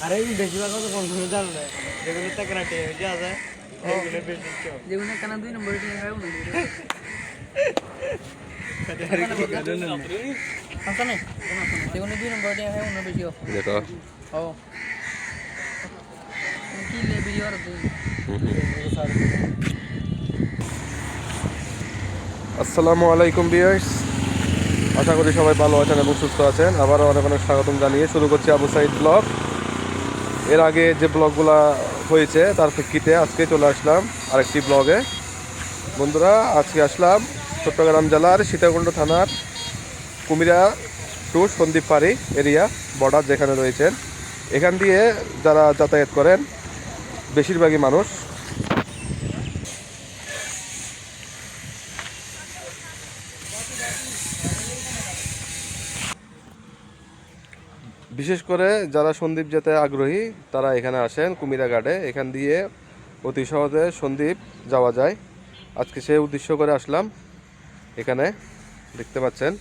আরে বেশিরভাগ কথা কোন কোনো জানলে যেগুলো টাকাটে যা যায় এগুলো বেশি যেগুলো কেন 2 নম্বরে দিয়ে খাও না আসলে যেগুলো 2 নম্বরে দিয়ে খাও না বেশি দেখো ও কি লে ভিডিও আর আসসালামু আলাইকুম ভিউয়ার্স, আশা করি সবাই ভালো আছেন এবং সুস্থ আছেন। আবারও অনেক অনেক স্বাগতম জানিয়ে শুরু করছি আবু সাইদ ব্লগ। এর আগে যে ব্লগগুলো হয়েছে তার প্রেক্ষিতে আজকে চলে আসলাম আরেকটি ব্লগে। বন্ধুরা, আজকে আসলাম চট্টগ্রাম জেলার সীতাকুণ্ড থানার কুমিরা টু সন্দ্বীপ পাড়ি এরিয়া বর্ডার যেখানে রয়েছেন, এখান দিয়ে যারা যাতায়াত করেন বেশিরভাগই মানুষ বিশেষ করে যারা সন্দ্বীপ যেতে আগ্রহী তারা এখানে আসেন কুমিরা ঘাটে। এখান দিয়ে অতি সহজে সন্দ্বীপ যাওয়া যায়। আজকে সেই উদ্দেশ্য করে আসলাম এখানে, দেখতে পাচ্ছেন।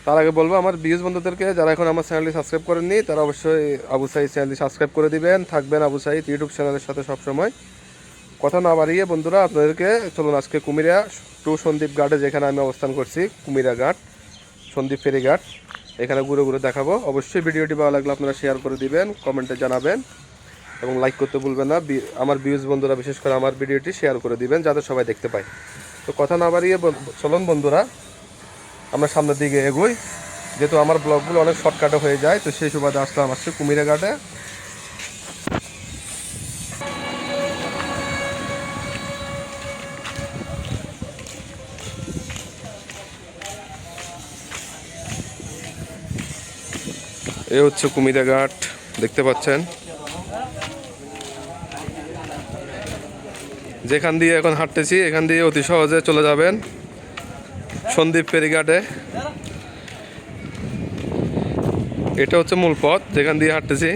তার আগে বলবো আমার বিএস বন্ধুদেরকে যারা এখন আমার চ্যানেলটি সাবস্ক্রাইব করেননি তারা অবশ্যই আবু সাইদ চ্যানেলটি সাবস্ক্রাইব করে দিবেন, থাকবেন আবু সাইদ ইউটিউব চ্যানেলের সাথে সবসময়। কথা না বাড়িয়ে বন্ধুরা, আপনাদেরকে চলুন আজকে কুমিরা টু সন্দ্বীপ ঘাটে যেখানে আমি অবস্থান করছি, কুমিরা ঘাট সন্দ্বীপ ফেরিঘাট, এখানে ঘুরে ঘুরে দেখাবো। অবশ্যই ভিডিওটি ভালো লাগলে আপনারা শেয়ার করে দিবেন, কমেন্টে জানাবেন এবং লাইক করতে ভুলবেন না। আমার ভিউজ বন্ধুরা বিশেষ করে আমার ভিডিওটি শেয়ার করে দিবেন যাতে সবাই দেখতে পায়। তো কথা না বাড়িয়ে চলুন বন্ধুরা আমরা সামনের দিকে এগোই, যেহেতু আমার ব্লগগুলো অনেক শর্টকাটে হয়ে যায়। তো সেই সুবাদে আসলাম আসছে কুমিরা ঘাটে। এ হচ্ছে কুমিরা ঘাট, দেখতে পাচ্ছেন। যেখান দিয়ে এখন হাঁটতেছি এখান দিয়ে অতি সহজে চলে যাবেন সন্দ্বীপ ফেরিঘাটে। এটা হচ্ছে মূল পথ যেখান দিয়ে হাঁটতেছি।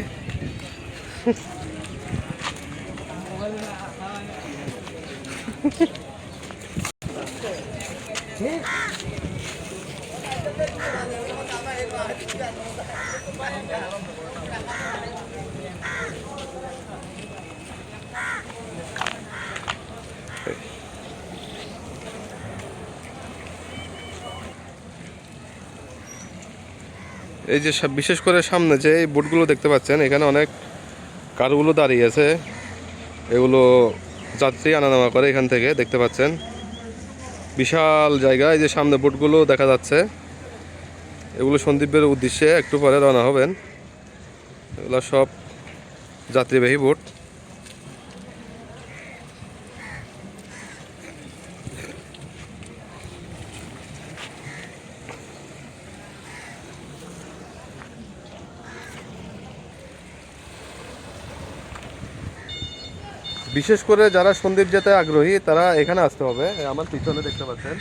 এই যে বিশেষ করে সামনে যে এই বোটগুলো দেখতে পাচ্ছেন, এখানে অনেক কারগুলো দাঁড়িয়ে আছে, এগুলো যাত্রী আনা নেওয়া করে এখান থেকে। দেখতে পাচ্ছেন বিশাল জায়গা। এই যে সামনে বোটগুলো দেখা যাচ্ছে, এগুলো সন্দ্বীপের উদ্দেশ্যে একটু পরে রওনা হবেন। এগুলো সব যাত্রীবাহী বোট। বিশেষ করে যারা সন্দ্বীপ যেতে আগ্রহী তারা এখানে আসতে হবে। আমার পিছনে দেখতে পাচ্ছেন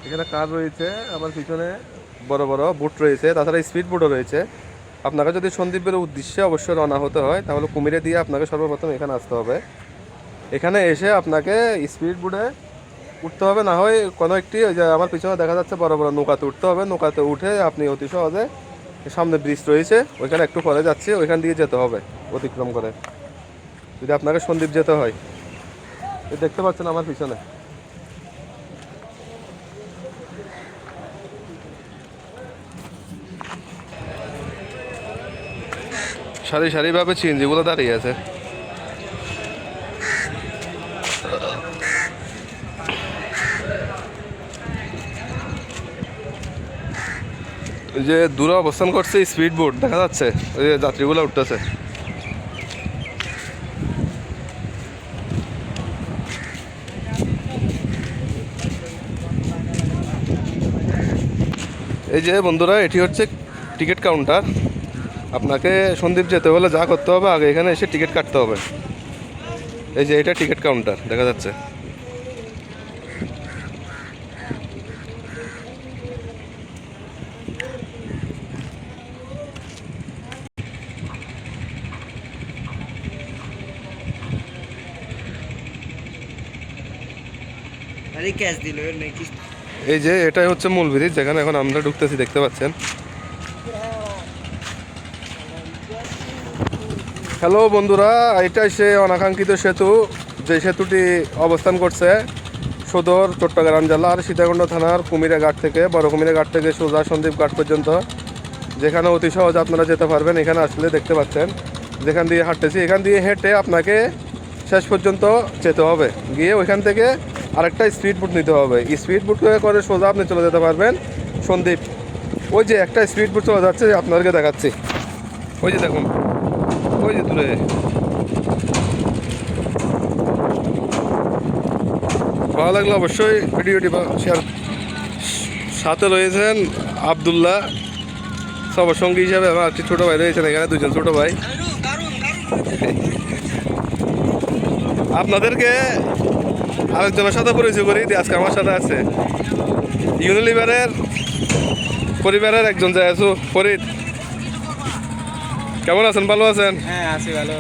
এখানে কার রয়েছে, আমার পিছনে বড় বড় বোট রয়েছে, তাছাড়া স্পিড বোটও রয়েছে। আপনাকে যদি সন্দ্বীপের উদ্দেশ্যে অবশ্যই রওনা হতে হয় তাহলে কুমিরে দিয়ে আপনাকে সর্বপ্রথম এখানে আসতে হবে। এখানে এসে আপনাকে স্পিড বোটে উঠতে হবে, না হয় কোনো একটি ওই যে আমার পিছনে দেখা যাচ্ছে বড় বড় নৌকাতে উঠতে হবে। নৌকাতে উঠে আপনি অতি সহজে সামনে ব্রিজ রয়েছে ওইখানে একটু পরে যাচ্ছে, ওইখান দিয়ে যেতে হবে অতিক্রম করে যদি আপনাকে সন্দ্বীপ যেতে হয়। দেখতে পাচ্ছেন আমার পিছনে সারি সারিভাবে সিএনজিগুলো দাঁড়িয়ে আছে। যে দূরে অবস্থান করছে স্পিড বোট দেখা যাচ্ছে, ওই যে যাত্রীগুলো উঠতেছে। এই যে বন্ধুরা, এটি হচ্ছে টিকিট কাউন্টার। আপনাকে সন্দ্বীপ যেতে হলে যা করতে হবে, আগে এখানে এসে টিকিট কাটতে হবে। এই যে এটা টিকিট কাউন্টার দেখা যাচ্ছে। আরে ক্যাশ দিল নাকি? এই যে এটাই হচ্ছে মূল ব্রিজ, যেখানে এখন আমরা ঢুকতেছি, দেখতে পাচ্ছেন। হ্যালো বন্ধুরা, এটাই সে অনাকাঙ্ক্ষিত সেতু, যে সেতুটি অবস্থান করছে সদর চট্টগ্রাম জেলার সীতাকুণ্ড থানার কুমিরা ঘাট থেকে, বড় কুমিরা ঘাট থেকে সোজা সন্দ্বীপ ঘাট পর্যন্ত, যেখানে অতি সহজে আপনারা যেতে পারবেন। এখানে আসলে দেখতে পাচ্ছেন যেখান দিয়ে হাঁটতেছি, এখান দিয়ে হেঁটে আপনাকে শেষ পর্যন্ত যেতে হবে। গিয়ে ওইখান থেকে আরেকটা স্পিড বোট নিতে হবে। স্পিড বোট করে সোজা আপনি চলে যেতে পারবেন সন্দ্বীপ। ওই যে একটা স্পিড বোট চলে যাচ্ছে, আপনাদেরকে দেখাচ্ছি। ওই যে দেখুন, ওই যে দূরে। ভালো লাগলো অবশ্যই ভিডিওটি শেয়ার। সাথে রয়েছেন আবদুল্লাহ, সবার সঙ্গী হিসাবে আমার একটি ছোটো ভাই রয়েছেন এখানে, দুজন ছোটো ভাই। আপনাদেরকে আরেকজনের সাথে পরিচয় করি দিই। আজকে আমার সাথে আছে ইউনিলিভারের পরিবারের একজন যায় আছো, ফরিদ। কেমন আছেন? ভালো আছেন? হ্যাঁ আছি ভালো।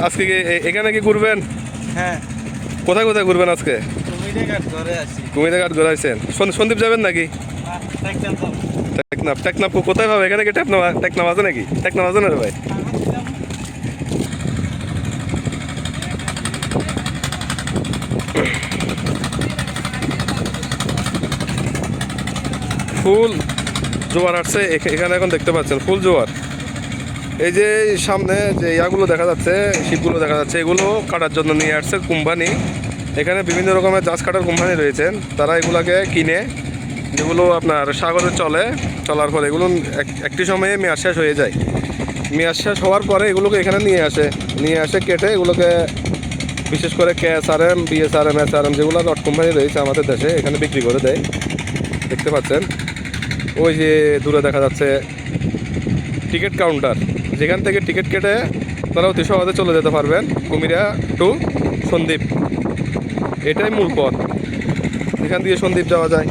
আজকে কি এখানে কি ঘুরবেন? হ্যাঁ। কোথায় কোথায় ঘুরবেন আজকে? কুমিরা ঘাট ঘুরাইছেন। সন্দ্বীপ যাবেন নাকি? টেকনাফ। টেকনাফ কোথায় পাবে? এখানে কি টেকনাফ আছে নাকি? টেকনাফ আছে না রে ভাই? ফুল জোয়ার আসছে এখানে, এখন দেখতে পাচ্ছেন ফুল জোয়ার। এই যে সামনে যে ইয়াগুলো দেখা যাচ্ছে, শিপগুলো দেখা যাচ্ছে, এগুলো কাটার জন্য নিয়ে আসছে কোম্পানি। এখানে বিভিন্ন রকমের জাহাজ কাটার কোম্পানি রয়েছেন, তারা এগুলাকে কিনে, যেগুলো আপনার সাগরে চলার পরে এগুলো একটি সময়ে মেয়াদ শেষ হয়ে যায়। মেয়াদ শেষ হওয়ার পরে এগুলোকে এখানে নিয়ে আসে কেটে, এগুলোকে বিশেষ করে KSRM, BSRM, SRM যেগুলো রড কোম্পানি রয়েছে আমাদের দেশে, এখানে বিক্রি করে দেয়। দেখতে পাচ্ছেন ওই যে দূরে দেখা যাচ্ছে টিকিট কাউন্টার, যেখান থেকে টিকিট কেটে তারা অতি সহজে চলে যেতে পারবেন কুমিরা টু সন্দ্বীপ। এটাই মূল পথ, এখান দিয়ে সন্দ্বীপ যাওয়া যায়।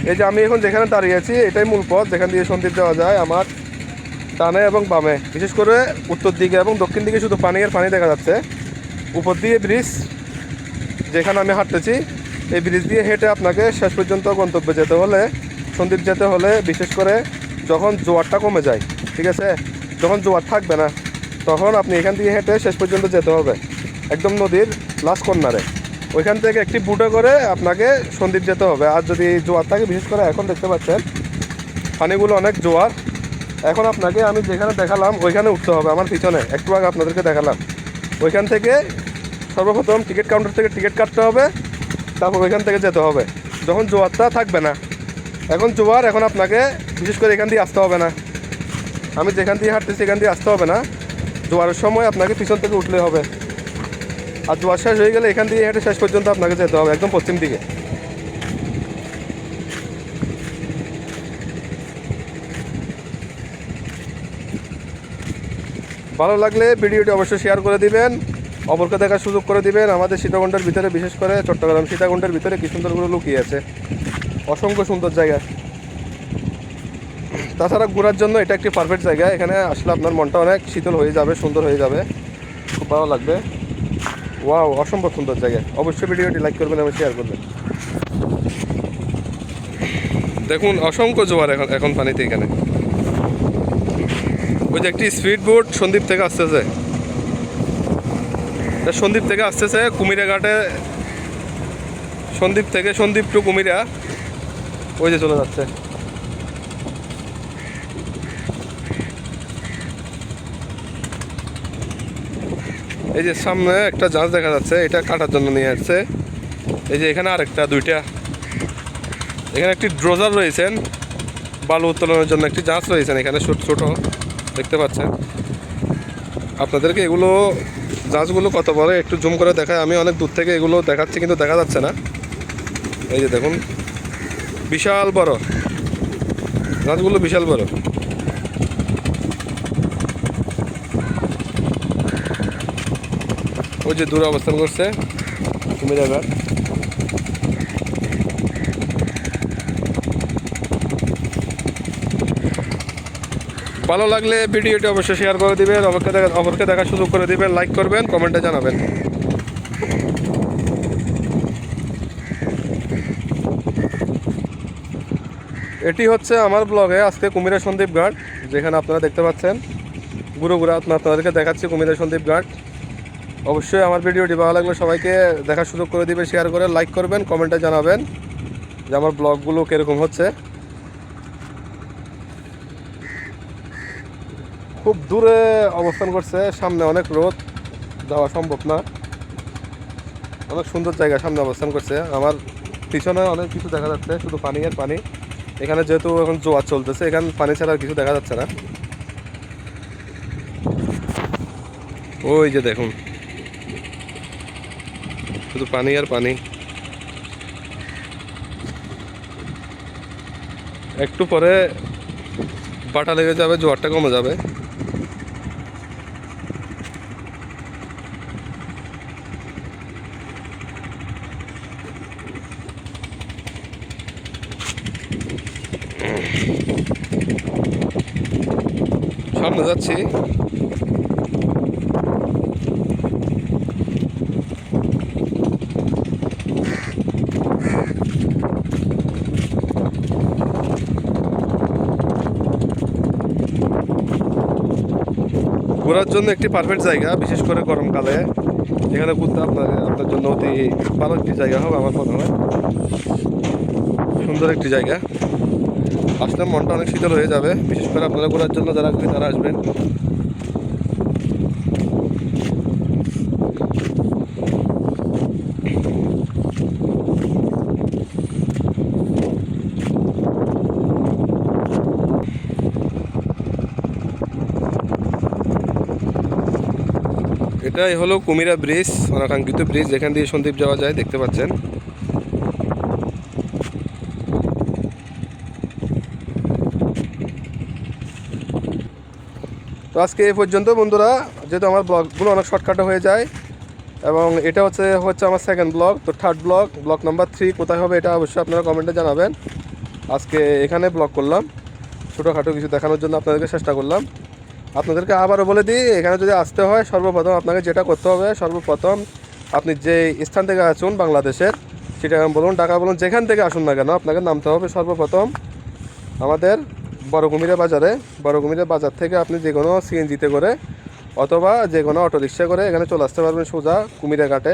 এই যে আমি এখন যেখানে দাঁড়িয়ে আছি, এটাই মূল পথ যেখান দিয়ে সন্দ্বীপ যাওয়া যায়। আমার ডানে এবং বামে, বিশেষ করে উত্তর দিকে এবং দক্ষিণ দিকে শুধু পানি আর পানি দেখা যাচ্ছে। উপর দিয়ে ব্রিজ, যেখানে আমি হাঁটতেছি, এই ব্রিজ দিয়ে হেঁটে আপনাকে শেষ পর্যন্ত গন্তব্যে যেতে হলে, সন্দ্বীপ যেতে হলে, বিশেষ করে যখন জোয়ারটা কমে যায়, ঠিক আছে, যখন জোয়ার থাকবে না, তখন আপনি এখান দিয়ে হেঁটে শেষ পর্যন্ত যেতে হবে একদম নদীর লাস্ট কর্নারে। ওইখান থেকে একটি বুটে করে আপনাকে সন্দ্বীপ যেতে হবে। আর যদি জোয়ার থাকে, বিশেষ করে এখন দেখতে পাচ্ছেন পানিগুলো অনেক জোয়ার, এখন আপনাকে আমি যেখানে দেখালাম ওইখানে উঠতে হবে। আমার পিছনে একটু আগে আপনাদেরকে দেখালাম, ওইখান থেকে সর্বপ্রথম টিকিট কাউন্টার থেকে টিকিট কাটতে হবে, তারপর ওইখান থেকে যেতে হবে যখন জোয়ারটা থাকবে না। এখন জোয়ার, এখন আপনাকে বিশেষ করে এখান দিয়ে আসতে হবে না। আমি যেখান দিয়ে হাঁটতেছি এখান দিয়ে আসতে হবে না, জোয়ারের সময় আপনাকে পিছন থেকে উঠলে হবে। আর জোয়ার শেষ হয়ে গেলে এখান দিয়ে হেঁটে শেষ পর্যন্ত আপনাকে যেতে হবে একদম পশ্চিম দিকে। ভালো লাগলে ভিডিওটি অবশ্যই শেয়ার করে দিবেন, অপরকে দেখার সুযোগ করে দিবেন। আমাদের সীতাকুণ্ডের ভিতরে, বিশেষ করে চট্টগ্রাম সীতাকুণ্ডের ভিতরে কি সুন্দরগুলো লুকিয়ে আছে, অসংখ্য সুন্দর জায়গা। তাছাড়া ঘোরার জন্য এটা একটি পারফেক্ট জায়গা। এখানে আসলে আপনার মনটা অনেক শীতল হয়ে যাবে, সুন্দর হয়ে যাবে, খুব ভালো লাগবে। ওয়াও, অসম্ভব সুন্দর জায়গা। অবশ্যই ভিডিওটি লাইক করবেন এবং শেয়ার করবেন। দেখুন অসংখ্য জোয়ার এখন পানিতে। এখানে ওই যে একটি স্পিড বোট সন্দ্বীপ থেকে আসতেছে, সন্দ্বীপ থেকে আসতেছে কুমিরা ঘাটে, সন্দ্বীপ টু কুমিরা, ওই যে চলে যাচ্ছে। এই যে সামনে একটা জাহাজ দেখা যাচ্ছে, এটা কাটার জন্য নিয়ে আসছে। এই যে এখানে আরেকটা, দুইটা। এখানে একটি ড্রোজার রয়েছেন, বালু উত্তোলনের জন্য একটি জাহাজ রয়েছেন এখানে, ছোট দেখতে পাচ্ছেন। আপনাদেরকে এগুলো জাহাজগুলো কত বড় একটু জুম করে দেখায়। আমি অনেক দূর থেকে এগুলো দেখাচ্ছি কিন্তু দেখা যাচ্ছে না। এই যে দেখুন, বিশাল বড় জাহাজগুলো, বিশাল বড়। ওই যে দূরে অবস্থান করছে কুমিরা ঘাট। ভালো লাগলে ভিডিওটি অবশ্যই শেয়ার করে দিবেন, অপরকে দেখার সুযোগ করে দিবেন, লাইক করবেন, কমেন্টে জানাবেন। এটি হচ্ছে আমার ব্লগে আজকে কুমিরা সন্দ্বীপ ঘাট, যেখানে আপনারা দেখতে পাচ্ছেন ঘুরে ঘুরে আপনাদেরকে দেখাচ্ছি কুমিরা সন্দ্বীপ ঘাট। অবশ্যই আমার ভিডিওটি ভালো লাগলে সবাইকে দেখার সুযোগ করে দিবে, শেয়ার করে লাইক করবেন, কমেন্টে জানাবেন যে আমার ব্লগগুলো কীরকম হচ্ছে। খুব দূরে অবস্থান করছে, সামনে অনেক রোদ, যাওয়া সম্ভব না। অনেক সুন্দর জায়গা সামনে অবস্থান করছে। আমার পিছনে অনেক কিছু দেখা যাচ্ছে, শুধু পানি আর পানি। এখানে যেহেতু এখন জোয়ার চলতেছে, এখানে পানি ছাড়া আর কিছু দেখা যাচ্ছে না। ওই যে দেখুন, শুধু পানি আর পানি। একটু পরে বাটা লেগে যাবে, জোয়ারটা কমে যাবে। সামনে যাচ্ছি। ঘোরার জন্য একটি পারফেক্ট জায়গা, বিশেষ করে গরমকালে এখানে ঘুরতে আপনার জন্য অতি ভালো একটি জায়গা হবে আমার মনে হয়। সুন্দর একটি জায়গা, আসলে মনটা অনেক শীতল হয়ে যাবে। বিশেষ করে আপনারা ঘোরার জন্য যারা আসবেন তারা আসবেন। এটাই হলো কুমিরা ব্রিজ, অনাকাঙ্ক্ষিত ব্রিজ, যেখান দিয়ে সন্দ্বীপ যাওয়া যায়, দেখতে পাচ্ছেন। তো আজকে এই পর্যন্ত বন্ধুরা, যেহেতু আমার ব্লগগুলো অনেক শর্টকাটে হয়ে যায়, এবং এটা হচ্ছে আমার সেকেন্ড ব্লগ। তো থার্ড ব্লগ নাম্বার 3 কোথায় হবে এটা অবশ্যই আপনারা কমেন্টে জানাবেন। আজকে এখানে ব্লগ করলাম, ছোটোখাটো কিছু দেখানোর জন্য আপনাদেরকে চেষ্টা করলাম। আপনাদেরকে আবারও বলে দিই, এখানে যদি আসতে হয় সর্বপ্রথম আপনাকে যেটা করতে হবে, সর্বপ্রথম আপনি যে স্থান থেকে আসুন বাংলাদেশের, চিটাগাং বলুন, ঢাকা বলুন, যেখান থেকে আসুন না কেন, আপনাকে নামতে হবে সর্বপ্রথম আমাদের বড় কুমিরা বাজারে। বড় কুমিরা বাজার থেকে আপনি যে কোনো সিএনজিতে করে অথবা যে কোনো অটোরিক্সা করে এখানে চলে আসতে পারবেন সোজা কুমিরা ঘাটে।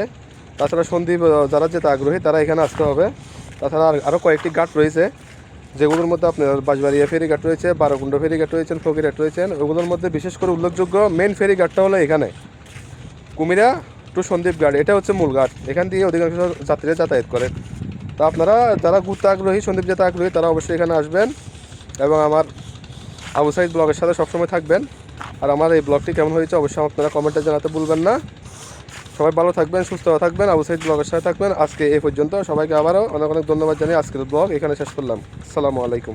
তাছাড়া সন্দ্বীপ যারা যেতে আগ্রহী তারা এখানে আসতে হবে। তাছাড়া আরও কয়েকটি ঘাট রয়েছে, যেগুলোর মধ্যে আপনার বাঁশবাড়িয়া ফেরিঘাট রয়েছে, বারোকুণ্ড ফেরিঘাট রয়েছেন, ফকিরহাট রয়েছেন। ওগুলোর মধ্যে বিশেষ করে উল্লেখযোগ্য মেন ফেরিঘাটটা হলো এখানে কুমিরা টু সন্দ্বীপ ঘাট। এটা হচ্ছে মূল ঘাট, এখান দিয়ে অধিকাংশ যাত্রীরা যাতায়াত করে। তো আপনারা যারা ঘুরতে আগ্রহী, সন্দ্বীপ যেতে আগ্রহী, তারা অবশ্যই এখানে আসবেন এবং আমার আবু সাইদ ব্লগের সাথে সবসময় থাকবেন। আর আমার এই ব্লগটি কেমন হয়েছে অবশ্যই আপনারা কমেন্টে জানাতে ভুলবেন না। সবাই ভালো থাকবেন, সুস্থ থাকবেন, আবু সাইদ ব্লগের সাথে থাকবেন। আজকে এই পর্যন্ত, সবাইকে আবারও অনেক অনেক ধন্যবাদ জানিয়ে আজকের ব্লগ এখানে শেষ করলাম। আসসালামু আলাইকুম।